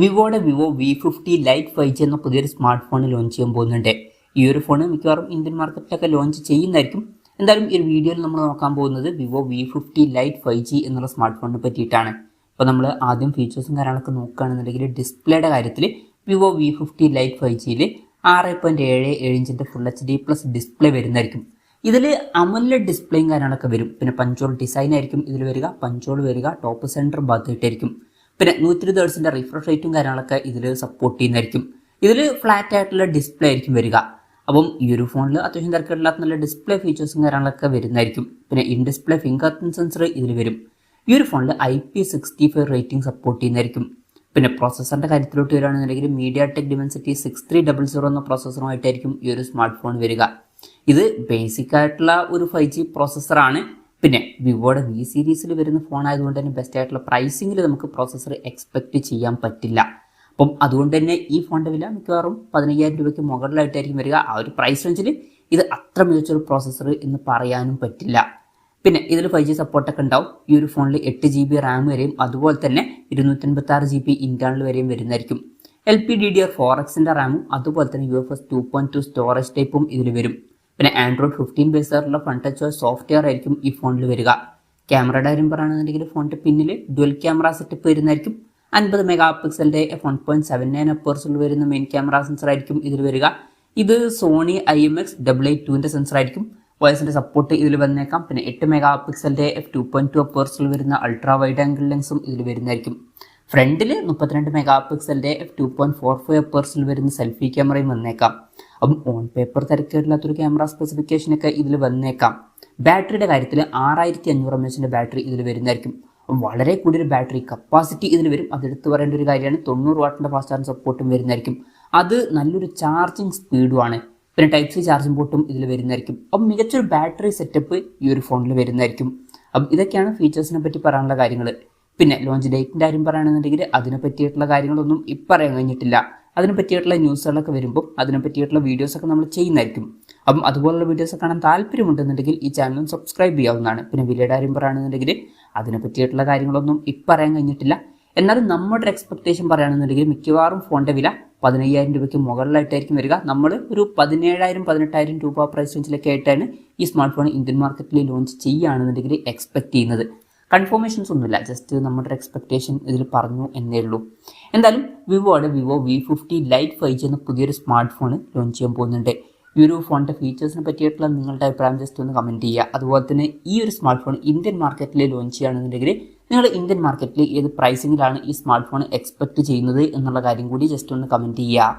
വിവോയുടെ V50 light 5G എന്ന പുതിയൊരു smart phone launch ചെയ്യാൻ പോകുന്നുണ്ട്. ഈ ഒരു ഫോൺ മിക്കവാറും ഇന്ത്യൻ മാർക്കറ്റിലൊക്കെ ലോഞ്ച് ചെയ്യുന്നതായിരിക്കും. എന്തായാലും ഈ ഒരു വീഡിയോയിൽ നമ്മൾ നോക്കാൻ പോകുന്നത് വിവോ V50 ലൈറ്റ് 5G എന്നുള്ള സ്മാർട്ട് ഫോണിനെ പറ്റിയിട്ടാണ്. അപ്പോൾ നമ്മൾ ആദ്യം ഫീച്ചേഴ്സും കാര്യങ്ങളൊക്കെ നോക്കുകയാണെന്നുണ്ടെങ്കിൽ ഡിസ്പ്ലേയുടെ കാര്യത്തിൽ വിവോ V50 ലൈറ്റ് 5Gയിൽ 6.77 ഇഞ്ചിൻ്റെ ഫുൾ HD+ ഡിസ്പ്ലേ വരുന്നതായിരിക്കും. ഇതിൽ അമോലെഡ് ഡിസ്പ്ലേയും കാര്യങ്ങളൊക്കെ വരും. പിന്നെ പഞ്ചോൾ ഡിസൈൻ ആയിരിക്കും ഇതിൽ വരിക. പഞ്ചോൾ വരിക ടോപ്പ് സെൻറ്റർ ഭാഗത്തായിട്ടായിരിക്കും. പിന്നെ 120 ഹെർട്സിൻ്റെ റിഫ്രഷ് റേറ്റും കാര്യങ്ങളൊക്കെ ഇതിൽ സപ്പോർട്ട് ചെയ്യുന്നതായിരിക്കും. ഇതിൽ ഫ്ലാറ്റ് ആയിട്ടുള്ള ഡിസ്പ്ലേ ആയിരിക്കും വരിക. അപ്പം ഈ ഒരു ഫോണിൽ അത്യാവശ്യം തിരക്കില്ലാത്ത നല്ല ഡിസ്പ്ലേ ഫീച്ചേഴ്സും കാര്യങ്ങളൊക്കെ വരുന്നതായിരിക്കും. പിന്നെ in display finger print sensor ഇതിൽ വരും. ഈ ഒരു ഫോണിൽ IP65 റേറ്റിംഗ് സപ്പോർട്ട് ചെയ്യുന്നതായിരിക്കും. പിന്നെ പ്രോസസ്സറിൻ്റെ കാര്യത്തിലോട്ട് വരികയാണെന്നുണ്ടെങ്കിൽ MediaTek Dimensity 6300 എന്ന പ്രോസസ്സറുമായിട്ടായിരിക്കും ഈ ഒരു സ്മാർട്ട് ഫോൺ വരിക. ഇത് ബേസിക് ആയിട്ടുള്ള ഒരു 5G പ്രോസസ്സറാണ്. പിന്നെ വിവോയുടെ V സീരീസിൽ വരുന്ന ഫോൺ ആയതുകൊണ്ട് തന്നെ ബെസ്റ്റ് ആയിട്ടുള്ള പ്രൈസിങ്ങിൽ നമുക്ക് പ്രോസസ്സർ എക്സ്പെക്റ്റ് ചെയ്യാൻ പറ്റില്ല. അപ്പം അതുകൊണ്ട് തന്നെ ഈ ഫോണിൻ്റെ വില മിക്കവാറും 15,000 രൂപയ്ക്ക് മുകളിലായിട്ടായിരിക്കും വരിക. ആ ഒരു പ്രൈസ് റേഞ്ചിൽ ഇത് അത്ര മികച്ചൊരു പ്രോസസ്സർ എന്ന് പറയാനും പറ്റില്ല. പിന്നെ ഇതിൽ 5G സപ്പോർട്ടൊക്കെ ഉണ്ടാവും. ഈ ഒരു ഫോണിൽ 8GB റാം വരെയും അതുപോലെ തന്നെ 256GB ഇന്റേണൽ വരെയും വരുന്നതായിരിക്കും. LPDDR4Xൻ്റെ റാമും അതുപോലെ തന്നെ UFS 2.2 സ്റ്റോറേജ് ടൈപ്പും ഇതിൽ വരും. പിന്നെ Android 15 ബേസ് ആയിട്ടുള്ള ഫ്രണ്ട് ടച്ച് സോഫ്റ്റ്വെയർ ആയിരിക്കും ഈ ഫോണിൽ വരിക. ക്യാമറയുടെ കാര്യം പറയുകയാണെന്നുണ്ടെങ്കിൽ ഫോണിൻ്റെ പിന്നിൽ ഡുവൽ ക്യാമറ സെറ്റപ്പ് വരുന്നതായിരിക്കും. 50 മെഗാ പിക്സലിൻ്റെ f1.79 അപ്പേഴ്സിൽ വരുന്ന മെയിൻ ക്യാമറ സെൻസർ ആയിരിക്കും ഇതിൽ വരിക. ഇത് സോണി IMX882ൻ്റെ സെൻസർ ആയിരിക്കും. വോയിസിൻ്റെ സപ്പോർട്ട് ഇതിൽ വന്നേക്കാം. പിന്നെ 8 മെഗാ പിക്സലിൻ്റെ f2.2 അപ്പേഴ്സിൽ വരുന്ന അൾട്രാ വൈഡ് ആംഗിൾ ലെൻസും ഇതിൽ വരുന്നതായിരിക്കും. ഫ്രണ്ടിൽ 32 മെഗാ പിക്സലിൻ്റെ f2.45 അപ്പേഴ്സിൽ വരുന്ന സെൽഫി ക്യാമറയും വന്നേക്കാം. അപ്പം ഓൺ പേപ്പർ തിരക്കേടില്ലാത്തൊരു ക്യാമറ സ്പെസിഫിക്കേഷനൊക്കെ ഇതിൽ വന്നേക്കാം. ബാറ്ററിയുടെ കാര്യത്തിൽ 6500 mAh ബാറ്ററി ഇതിൽ വരുന്നതായിരിക്കും. വളരെ കൂടിയൊരു ബാറ്ററി കപ്പാസിറ്റി ഇതിൽ വരും. അതെടുത്ത് പറയേണ്ട ഒരു കാര്യമാണ്. 90 വാട്ടിൻ്റെ ഫാസ്റ്റ് ചാർജ് സപ്പോർട്ടും വരുന്നതായിരിക്കും. അത് നല്ലൊരു ചാർജിങ് സ്പീഡുമാണ്. പിന്നെ Type C ചാർജിംഗ് പോർട്ടും ഇതിൽ വരുന്നതായിരിക്കും. അപ്പം മികച്ചൊരു ബാറ്ററി സെറ്റപ്പ് ഈ ഒരു ഫോണിൽ വരുന്നതായിരിക്കും. അപ്പം ഇതൊക്കെയാണ് ഫീച്ചേഴ്സിനെ പറ്റി പറയാനുള്ള കാര്യങ്ങൾ. പിന്നെ ലോഞ്ച് ഡേറ്റിൻ്റെ കാര്യം പറയുകയാണെന്നുണ്ടെങ്കിൽ അതിനെ പറ്റിയിട്ടുള്ള കാര്യങ്ങളൊന്നും ഇപ്പം അറിയാൻ കഴിഞ്ഞിട്ടില്ല. അതിനെ പറ്റിയിട്ടുള്ള ന്യൂസുകളൊക്കെ വരുമ്പോൾ അതിനെ പറ്റിയിട്ടുള്ള വീഡിയോസൊക്കെ നമ്മൾ ചെയ്യുന്നതായിരിക്കും. അപ്പം അതുപോലുള്ള വീഡിയോസ് കാണാൻ താല്പര്യമുണ്ടെന്നുണ്ടെങ്കിൽ ഈ ചാനലും സബ്സ്ക്രൈബ് ചെയ്യാവുന്നതാണ്. പിന്നെ വിലയുടെ കാര്യം പറയുകയാണെന്നുണ്ടെങ്കിൽ അതിനെ പറ്റിയിട്ടുള്ള കാര്യങ്ങളൊന്നും ഇപ്പം അറിയാൻ കഴിഞ്ഞിട്ടില്ല. എന്നാലും നമ്മുടെ എക്സ്പെക്ടേഷൻ പറയുകയാണെന്നുണ്ടെങ്കിൽ മിക്കവാറും ഫോണിൻ്റെ വില 15,000 രൂപയ്ക്ക് മുകളിലായിട്ടായിരിക്കും വരിക. നമ്മൾ ഒരു 17,000-18,000 രൂപ പ്രൈസ് റേഞ്ചിലൊക്കെ ആയിട്ടാണ് ഈ സ്മാർട്ട് ഫോൺ ഇന്ത്യൻ മാർക്കറ്റിൽ ലോഞ്ച് ചെയ്യുകയാണെന്നുണ്ടെങ്കിൽ എക്സ്പെക്ട് ചെയ്യുന്നത്. കൺഫർമേഷൻസ് ഒന്നുമില്ല, ജസ്റ്റ് നമ്മുടെ എക്സ്പെക്ടേഷൻ ഇതിൽ പറഞ്ഞു എന്നേ ഉള്ളൂ. എന്തായാലും വിവോയുടെ വിവോ V50 ലൈറ്റ് 5G എന്ന പുതിയൊരു സ്മാർട്ട് ഫോൺ ലോഞ്ച് ചെയ്യാൻ പോകുന്നുണ്ട്. ഈ ഒരു ഫോണിൻ്റെ ഫീച്ചേഴ്സിനെ പറ്റിയിട്ടുള്ള നിങ്ങളുടെ അഭിപ്രായം ജസ്റ്റ് ഒന്ന് കമൻറ്റ് ചെയ്യുക. അതുപോലെ തന്നെ ഈ ഒരു സ്മാർട്ട് ഫോൺ ഇന്ത്യൻ മാർക്കറ്റിൽ ലോഞ്ച് ചെയ്യുകയാണെന്നുണ്ടെങ്കിൽ നിങ്ങൾ ഇന്ത്യൻ മാർക്കറ്റിൽ ഏത് പ്രൈസിങ്ങിലാണ് ഈ സ്മാർട്ട് ഫോൺ എക്സ്പെക്ട് ചെയ്യുന്നത് എന്നുള്ള കാര്യം കൂടി ജസ്റ്റ് ഒന്ന് കമൻറ്റ് ചെയ്യുക.